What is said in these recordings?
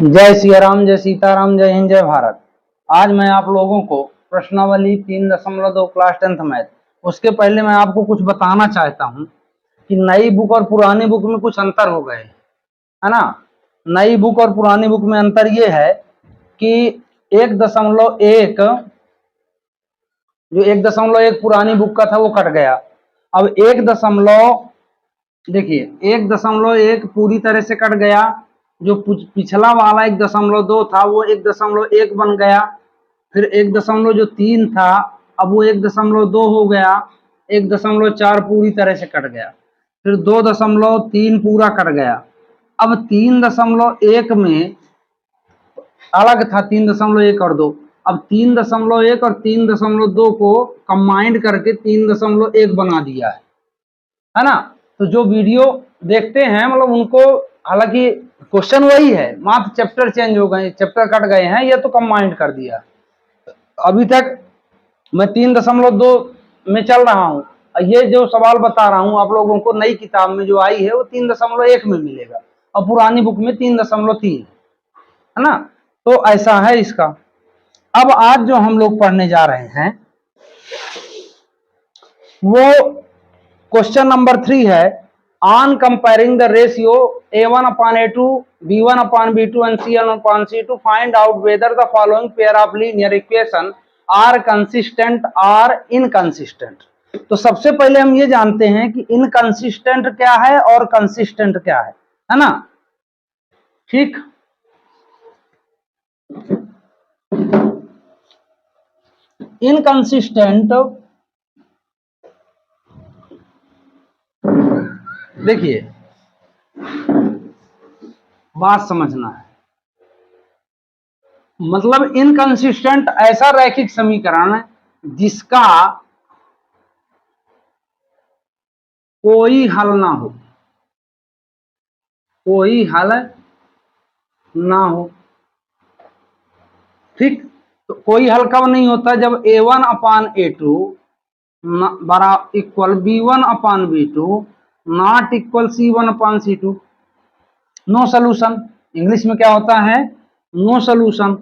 जय सिया राम, जय सीताराम, जय हिंद, जय भारत। आज मैं आप लोगों को प्रश्नावली 3.2 क्लास 10th मैथ, उसके पहले मैं आपको कुछ बताना चाहता हूं कि नई बुक और पुरानी बुक में कुछ अंतर हो गए है ना। नई बुक और पुरानी बुक में अंतर ये है कि 1.1 जो 1.1 पुरानी बुक का था वो कट गया। अब 1.1 पूरी तरह से कट गया। जो पिछला वाला 1.2 था वो 1.1 बन गया। फिर 1.3 था, अब वो 1.2 हो गया। 1.4 पूरी तरह से कट गया। फिर 2.3 पूरा कट गया। अब 3.1 में अलग था 3.1 और 2। अब 3.1 और 3.2 को कंबाइंड करके 3.1 बना दिया है ना। तो जो वीडियो देखते हैं मतलब उनको, हालांकि क्वेश्चन वही है, मात्र चैप्टर चेंज हो गए, चैप्टर कट गए हैं, ये तो कंबाइंड कर दिया। अभी तक मैं 3.2 में चल रहा हूँ। ये जो सवाल बता रहा हूँ आप लोगों को, नई किताब में जो आई है वो 3.1 में मिलेगा और पुरानी बुक में 3.3 है ना। तो ऐसा है इसका। अब आज जो हम लोग पढ़ने जा रहे हैं वो क्वेश्चन नंबर 3 है। On comparing the ratio a1/a2, b1/b2 and c1/c2, find out whether the following pair of linear equation are consistent और इनकंसिस्टेंट। तो सबसे पहले हम ये जानते हैं कि इनकंसिस्टेंट क्या है और कंसिस्टेंट क्या है ना। ठीक, इनकंसिस्टेंट, देखिए बात समझना है। मतलब इनकंसिस्टेंट ऐसा रैखिक समीकरण जिसका कोई हल ना हो, कोई हल ना हो। ठीक, तो कोई हल कब नहीं होता? जब a1/a2 बरा equal b1/b2 not equal c1/c2। No solution, English में क्या होता है? No solution.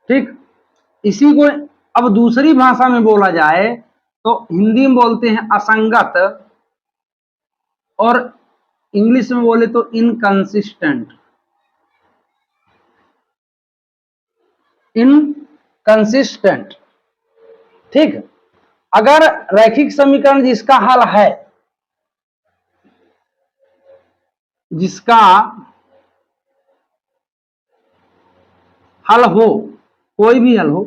ठीक, इसी को अब दूसरी भाषा में बोला जाए तो हिंदी में बोलते हैं असंगत और इंग्लिश में बोले तो इनकंसिस्टेंट। इनकंसिस्टेंट, ठीक। अगर रैखिक समीकरण जिसका हल है, जिसका हल हो, कोई भी हल हो,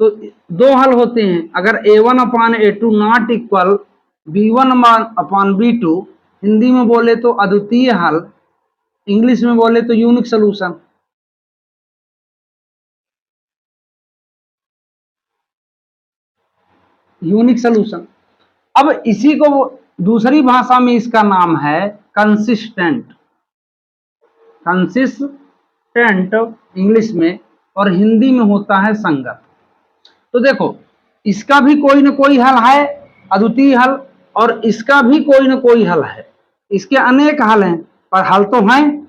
तो दो हल होते हैं। अगर a1/a2 not equal b1/b2, Hindi में बोले तो अद्वितीय हल, इंग्लिश में बोले तो यूनिक सोल्यूशन। Unique solution. अब इसी को दूसरी भाषा में इसका नाम है कंसिस्टेंट। कंसिस्टेंट इंग्लिश में, और हिंदी में होता है संगत। तो देखो, इसका भी कोई ना कोई हल है, अद्वितीय हल, और इसका भी कोई ना कोई हल है। इसके अनेक हल हैं पर हल तो हैं।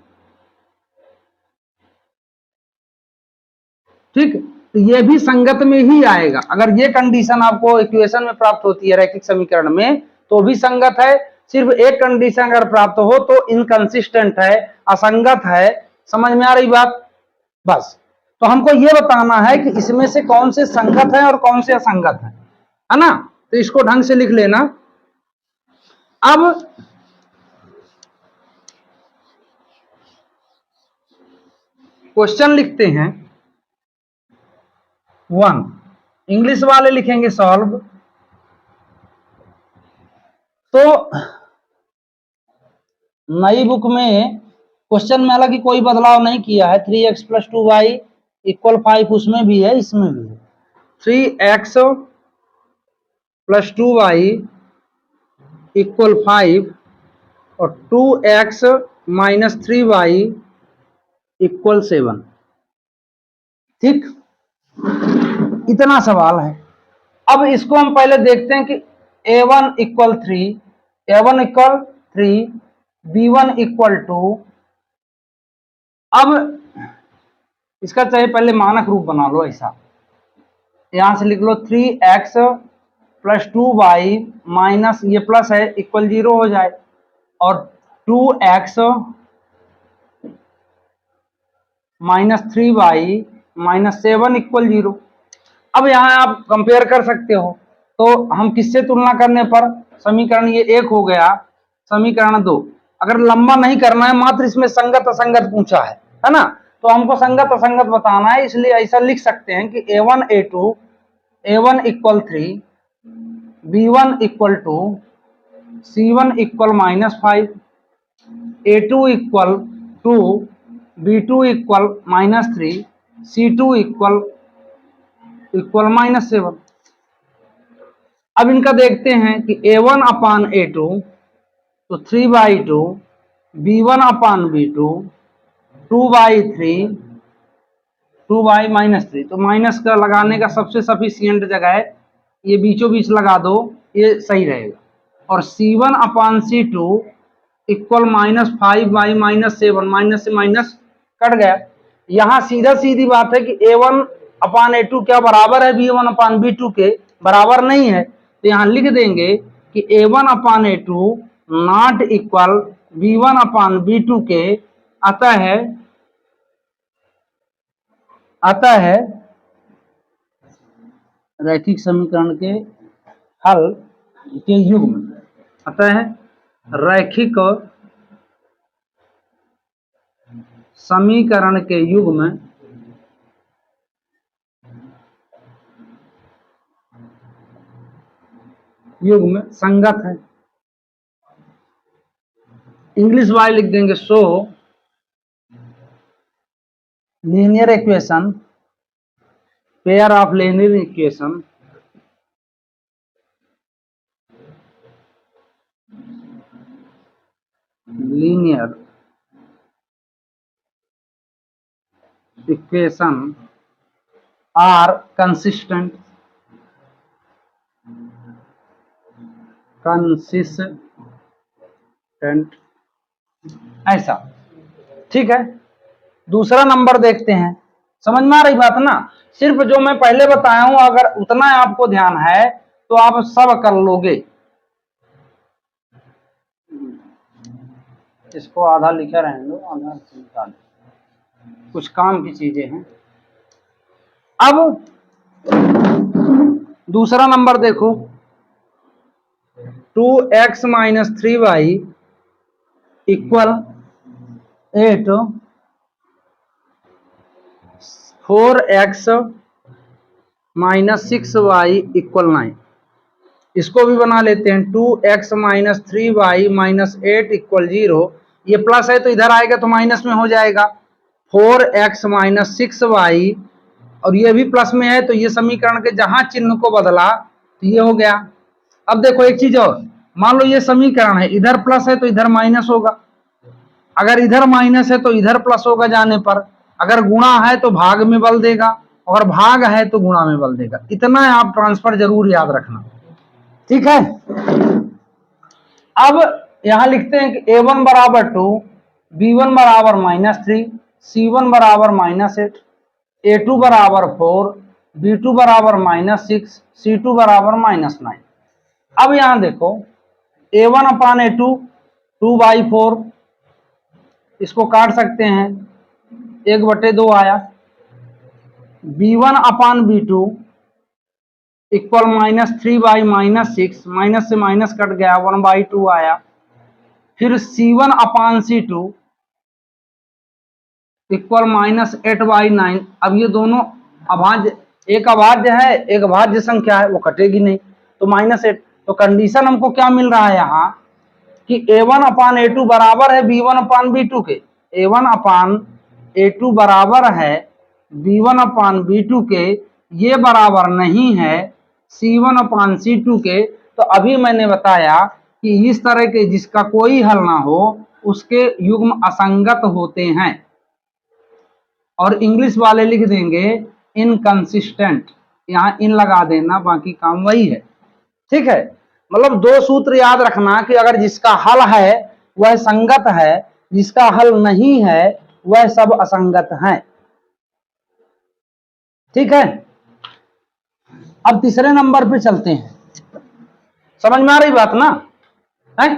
ठीक, तो ये भी संगत में ही आएगा। अगर ये कंडीशन आपको इक्वेशन में प्राप्त होती है रैखिक समीकरण में, तो भी संगत है। सिर्फ एक कंडीशन अगर प्राप्त हो तो इनकंसिस्टेंट है, असंगत है। समझ में आ रही बात? बस, तो हमको ये बताना है कि इसमें से कौन से संगत है और कौन से असंगत है ना। तो इसको ढंग से लिख लेना। अब क्वेश्चन लिखते हैं 1, इंग्लिश वाले लिखेंगे सॉल्व। तो नई बुक में क्वेश्चन में हालांकि कोई बदलाव नहीं किया है। 3x + 2y = 5 उसमें भी है, इसमें भी है। 3x + 2y = 5 और 2x - 3y = 7। ठीक, इतना सवाल है। अब इसको हम पहले देखते हैं कि a1 = 3, a1 = 3, B1 equal to, अब इसका चाहे पहले मानक रूप बना लो ऐसा, यहां से लिख लो 3x प्लस 2y माइनस, ये प्लस है, इक्वल 0 हो जाए, और 2x minus 3y minus 7 equal 0। अब यहां आप कंपेयर कर सकते हो, तो हम किससे तुलना करने पर, समीकरण ये 1 हो गया, समीकरण 2। अगर लंबा नहीं करना है, मात्र इसमें संगत असंगत पूछा है ना, तो हमको संगत असंगत बताना है, इसलिए ऐसा लिख सकते हैं कि A1 equal 3, B1 equal 2, C1 equal -5, A2 equal 2, B2 equal -3, C2 equal -7। अब इनका देखते हैं कि A1 अपान A2 तो 3/2, B1 अपान B2 2/3, 2/-3, तो माइनस का लगाने का सबसे सफिशियंट जगह है, ये बीचों बीच लगा दो, ये सही रहेगा। और C1 अपान C2 इक्वल -5/-7, माइनस से माइनस कट गया। यहां सीधा सीधी बात है कि A1 अपान A2 क्या बराबर है B1 अपान B2 के, बराबर नहीं है, तो यहां लिख देंगे कि A1 upon A2 not equal B1 upon B2 के, अतः है रैखिक समीकरण के हल के युग्म, अतः रैखिक समीकरण के युग्म संगत है। इंग्लिश वाले लिख देंगे so linear equation, pair of linear equation are consistent ऐसा, ठीक है। दूसरा नंबर देखते हैं, समझ में आ रही बात ना, सिर्फ जो मैं पहले बताया हूं अगर उतना आपको ध्यान है तो आप सब कर लोगे। इसको आधा लिखे रहने दो, आधा निकाल, कुछ काम की चीजें हैं। अब दूसरा नंबर देखो, 2x minus 3y equal 8, 4x minus 6y equal 9। इसको भी बना लेते हैं, 2x minus 3y minus 8 equal 0, ये प्लस है तो इधर आएगा तो माइनस में हो जाएगा, 4x माइनस 6y, और ये भी प्लस में है तो ये समीकरण के जहां चिन्ह को बदला तो ये हो गया। अब देखो एक चीज और, मान लो ये समीकरण है, इधर प्लस है तो इधर माइनस होगा, अगर इधर माइनस है तो इधर प्लस होगा जाने पर, अगर गुणा है तो भाग में बल देगा, और भाग है तो गुणा में बल देगा। इतना आप ट्रांसफर जरूर याद रखना, ठीक है। अब यहां लिखते हैं कि A1 बराबर 2, B1 बराबर -3, C1 बराबर -8, A2 बराबर 4, B2 बराबर -6, C2 बराबर -9। अब यहां देखो A1 अपान A2 2/4, इसको काट सकते हैं, 1/2 आया, B1 अपान B2 इक्वल -3/-6, माइनस से माइनस कट गया, 1/2 आया, फिर C1 अपान C2 इक्वल -8/9। अब ये दोनों अभाज्य, एक अभाज्य है एक भाज्य संख्या है, वो कटेगी नहीं, तो -8। तो कंडीशन हमको क्या मिल रहा है यहाँ कि A1 अपान A2 बराबर है B1 अपान B2 के, A1 अपान A2 बराबर है B1 अपान B2 के, ये बराबर नहीं है C1 अपान C2 के। तो अभी मैंने बताया कि इस तरह के जिसका कोई हल ना हो उसके युग्म असंगत होते हैं, और इंग्लिश वाले लिख देंगे इनकंसिस्टेंट, यहाँ इन लगा देना, बाकी काम वही है, ठीक है। मतलब दो सूत्र याद रखना कि अगर जिसका हल है वह संगत है, जिसका हल नहीं है वह सब असंगत हैं। ठीक है, अब तीसरे नंबर पे चलते हैं। समझ में आ रही बात ना है?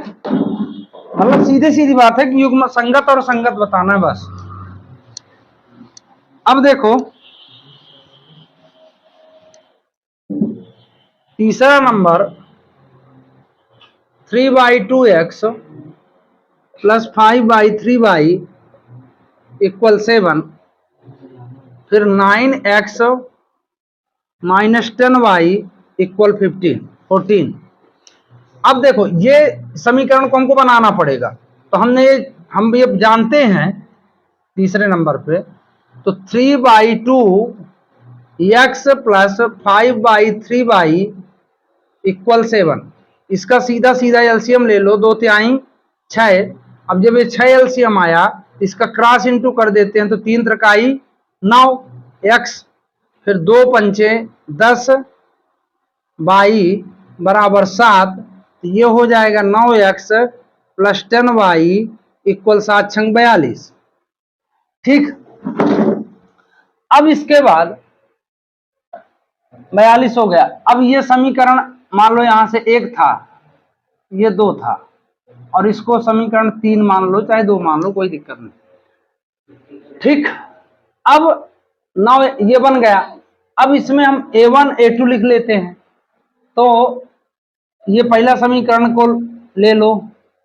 मतलब सीधे सीधी बात है कि युग्म संगत और संगत बताना है बस। अब देखो तीसरा number 3/2x plus 5/3y equal 7, फिर 9x माइनस 10y इक्वल 14। अब देखो ये समीकरण को हमको बनाना पड़ेगा, तो हम ये जानते हैं तीसरे नंबर पे, तो 3/2x प्लस 5/3y इक्वल 7, इसका सीधा सीधा एलसीएम ले लो, 2 6। अब जब ये 6 एलसीएम आया, इसका क्रॉस इंटू कर देते हैं, तो 3 त्रिकाई 9 x, फिर 2 पंचे 10 y बराबर 7, तो ये हो जाएगा 9x प्लस 10y इक्वल 7 छंग 42। ठीक, अब इसके बाद 42 हो गया। अब ये समीकरण मान लो यहां से 1 था, ये 2 था, और इसको समीकरण 3 मान लो, चाहे 2 मान लो, कोई दिक्कत नहीं। ठीक, अब 9 ये बन गया। अब इसमें हम a1 a2 लिख लेते हैं, तो ये पहला समीकरण को ले लो,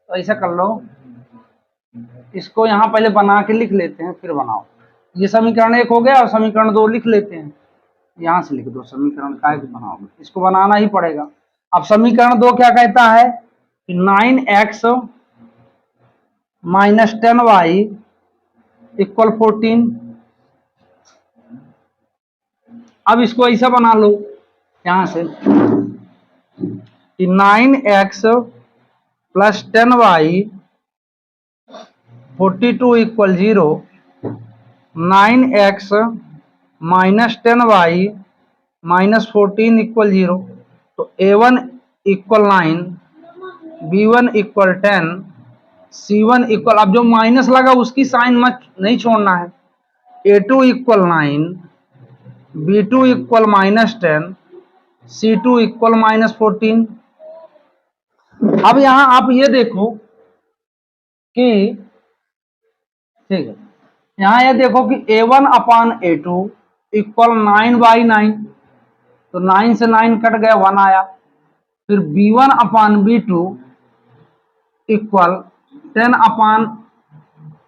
तो ऐसा कर लो, इसको यहां पहले बना के लिख लेते हैं, फिर बनाओ। ये समीकरण 1 हो गया, और समीकरण 2 लिख लेते हैं, यहां से लिख दो समीकरण का बनाओगे, इसको बनाना ही पड़ेगा। अब समीकरण 2 क्या कहता है कि 9x माइनस 10y इक्वल 14। अब इसको ऐसा बना लो यहां से कि 9x plus 10y 42 equal 0, 9x minus 10y minus 14 equal 0, तो a1 equal 9, b1 equal 10, c1 equal, अब जो माइनस लगा उसकी साइन मत नहीं छोड़ना है, a2 equal 9, b2 equal minus 10, c2 equal minus 14। अब यहां आप ये देखो कि ठीक है, यहां ये देखो कि a1 अपान a2 इक्वल 9/9, तो 9 से 9 कट गया, 1 आया। फिर b1 अपान b2 इक्वल 10 अपान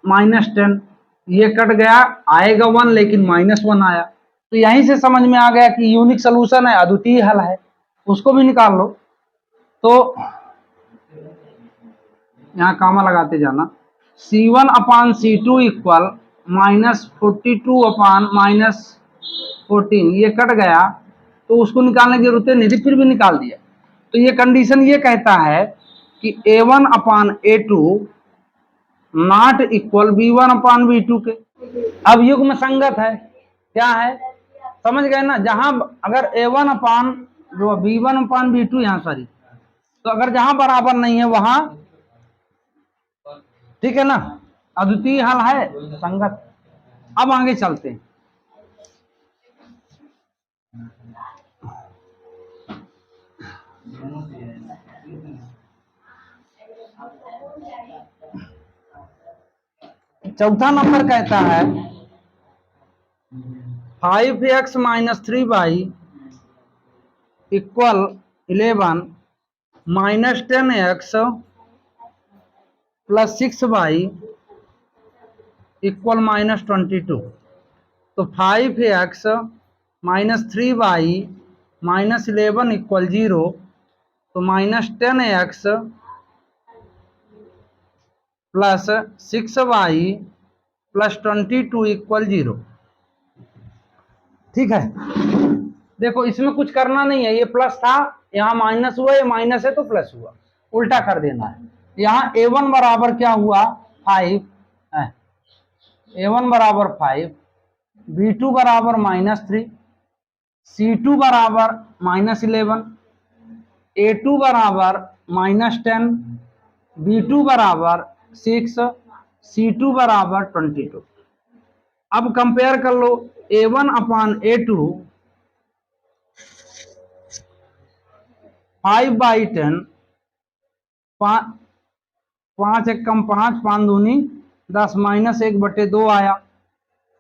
माइनस 10, ये कट गया, आएगा 1, लेकिन -1 आया। तो यहीं से समझ में आ गया कि यूनिक सोल्यूशन है, अद्वितीय हल है, उसको भी निकाल लो। तो यहां कामा लगाते जाना, c1 अपान c2 इक्वल -42 अपान -14, ये कट गया, तो उसको निकालने की जरूरत नहीं थी, फिर भी निकाल दिया। तो ये कंडीशन ये कहता है कि a1 upon a2 not equal b1 upon b2 के। अब युग्म संगत है, क्या है समझ गए ना? जहां अगर a1 अपान जो b1 अपान b2 यहाँ सॉरी, तो अगर जहां बराबर नहीं है वहां, ठीक है ना, अद्वितीय हल है, संगत। अब आगे चलते हैं। चौथा नंबर कहता है 5x minus 3y equal 11 minus 10x plus 6y equal -22। तो 5x minus 3y minus 11 equal 0, तो -10x plus 6y plus 22 equal 0। ठीक है, देखो इसमें कुछ करना नहीं है, ये प्लस था, यहाँ माइनस हुआ, ये माइनस है तो प्लस हुआ, उल्टा कर देना है। यहाँ a1 बराबर क्या हुआ 5, a1 बराबर 5, b2 बराबर -3, c2 बराबर -11, a2 बराबर -10, b2 बराबर 6, C2 बराबर 22। अब कंपेयर कर लो A1/A2 5/10, 5 एक कम 5, 5 दूनी 10, -1/2 आया।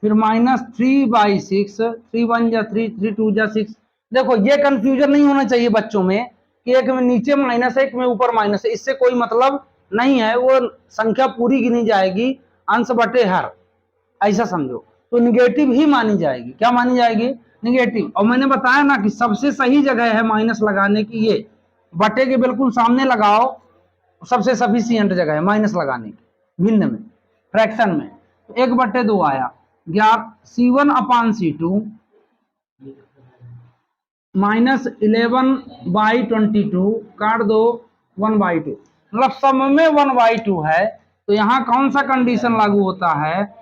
फिर -3/6, 3 1 जा 3, 3 2 जा 6। देखो ये कंफ्यूजन नहीं होना चाहिए बच्चों में कि एक में नीचे माइनस है, एक में ऊपर माइनस है, इससे कोई मतलब नहीं है। वो संख्या पूरी गिनी जाएगी अंश बटे हर, ऐसा समझो। तो निगेटिव ही मानी जाएगी। क्या मानी जाएगी? निगेटिव। और मैंने बताया ना कि सबसे सही जगह है माइनस लगाने की, ये बटे के बिल्कुल सामने लगाओ, सबसे सफिशियंट जगह है माइनस लगाने की, भिन्न में, फ्रैक्शन में। 1/2 आया। C1/C2 -11/22 काट दो 1/2, मतलब सब में 1/2 है। तो यहाँ कौन सा कंडीशन लागू होता है?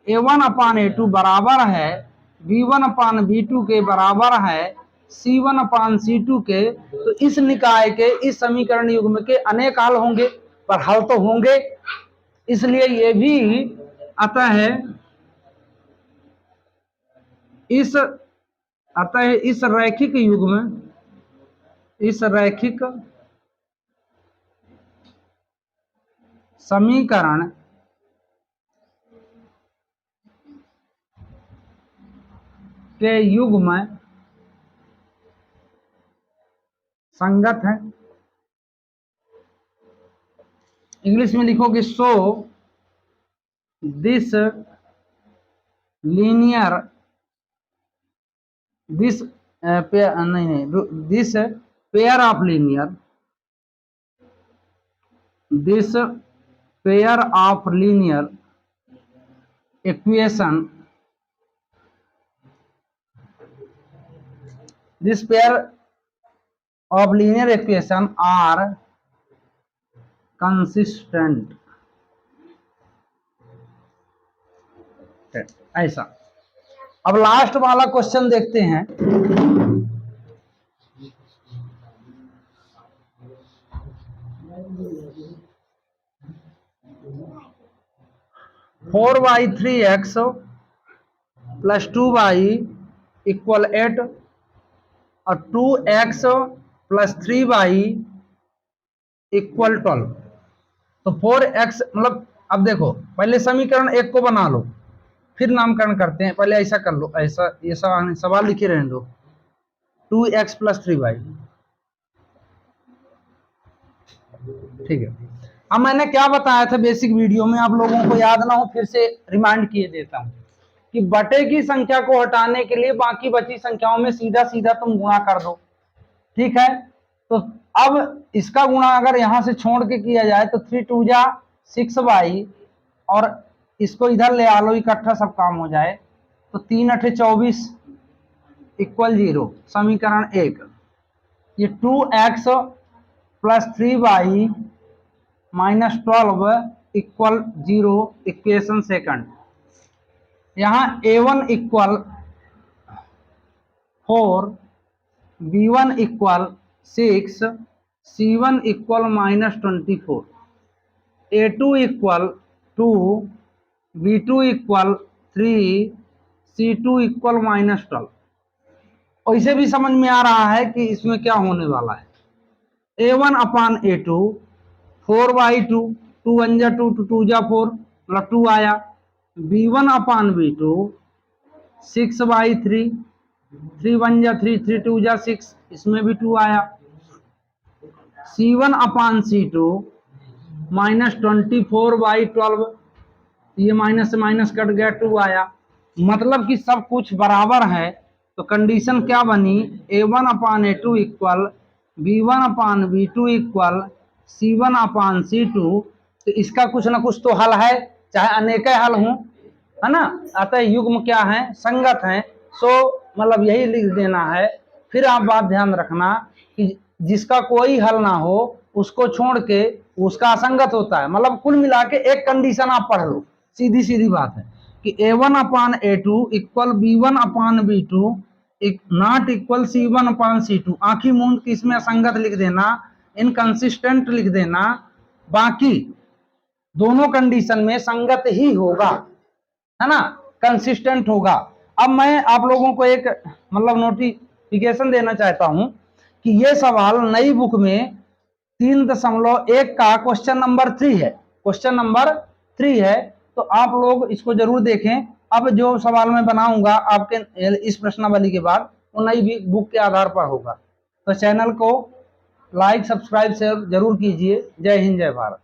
A1/A2 बराबर है B1/B2 के बराबर है C1/C2 के। तो इस निकाय के, इस समीकरण युग्म के अनेक हल होंगे, पर हल तो होंगे, इसलिए ये भी अतः इस रैखिक युग्म, इस रैखिक समीकरण के युग्म संगत है। इंग्लिश में लिखोगे so this linear, this this pair of linear, this pair of linear equation, this pair of linear equation are consistent, ऐसा। अब लास्ट वाला क्वेश्चन देखते हैं। 4/3x + 2y = 8 और 2x + 3y = 12। तो 4x मतलब, अब देखो पहले समीकरण 1 को बना लो, फिर नामकरण करते हैं। पहले ऐसा कर लो, ऐसा ये सवाल लिखे रहने दो। 2x + 3y, ठीक है। अब मैंने क्या बताया था बेसिक वीडियो में, आप लोगों को याद ना हो फिर से रिमाइंड किए देता हूं कि बटे की संख्या को हटाने के लिए बाकी बची संख्याओं में सीधा सीधा तुम गुणा कर दो, ठीक है। तो अब इसका गुणा अगर यहां से छोड़ के किया जाए तो 3 2 जा 6y, और इसको इधर ले आ लो, इकट्ठा सब काम हो जाए। तो 3 8 24 = 0, समीकरण 1। ये 2x + 3y -12 = 0, इक्वेशन सेकंड। यहाँ A1 = 4, B1 = 6, C1 = -24, A2 = 2, B2 = 3, C2 = -12। ऐसे भी समझ में आ रहा है कि इसमें क्या होने वाला है। A1/A2 4/2, 2 1 जा 2, 2 जा 4, मतलब 2 आया। B1/B2 6/3, 3 1 जा 3, 3 2 जा 6, इसमें भी 2 आया। C1/C2 -24/12, ये माइनस से माइनस कट गया, 2 आया। मतलब कि सब कुछ बराबर है। तो कंडीशन क्या बनी? A1/A2 = B1/B2 = C1/C2। तो इसका कुछ ना कुछ तो हल है, चाहे अनेक हल हों, है ना। अतः युग्म क्या है? संगत है। सो मतलब यही लिख देना है। फिर आप बात ध्यान रखना कि जिसका कोई हल ना हो उसको छोड़ के उसका असंगत होता है। मतलब कुल मिला के एक कंडीशन आप पढ़ लो, सीधी सीधी बात है कि A1/A2 = B1/B2 not equal C1/C2। आंखी मूंद की इसमें असंगत लिख देना, इनकंसिस्टेंट लिख देना। बाकी दोनों कंडीशन में संगत ही होगा, है ना, कंसिस्टेंट होगा। अब मैं आप लोगों को एक मतलब नोटिफिकेशन देना चाहता हूं कि ये सवाल नई बुक में 3.1 का क्वेश्चन नंबर 3 है, क्वेश्चन नंबर 3 है, तो आप लोग इसको जरूर देखें। अब जो सवाल मैं बनाऊंगा आपके इस प्रश्नावली के बाद वो नई बुक के आधार पर होगा। तो चैनल को लाइक सब्सक्राइब शेयर जरूर कीजिए। जय हिंद जय भारत।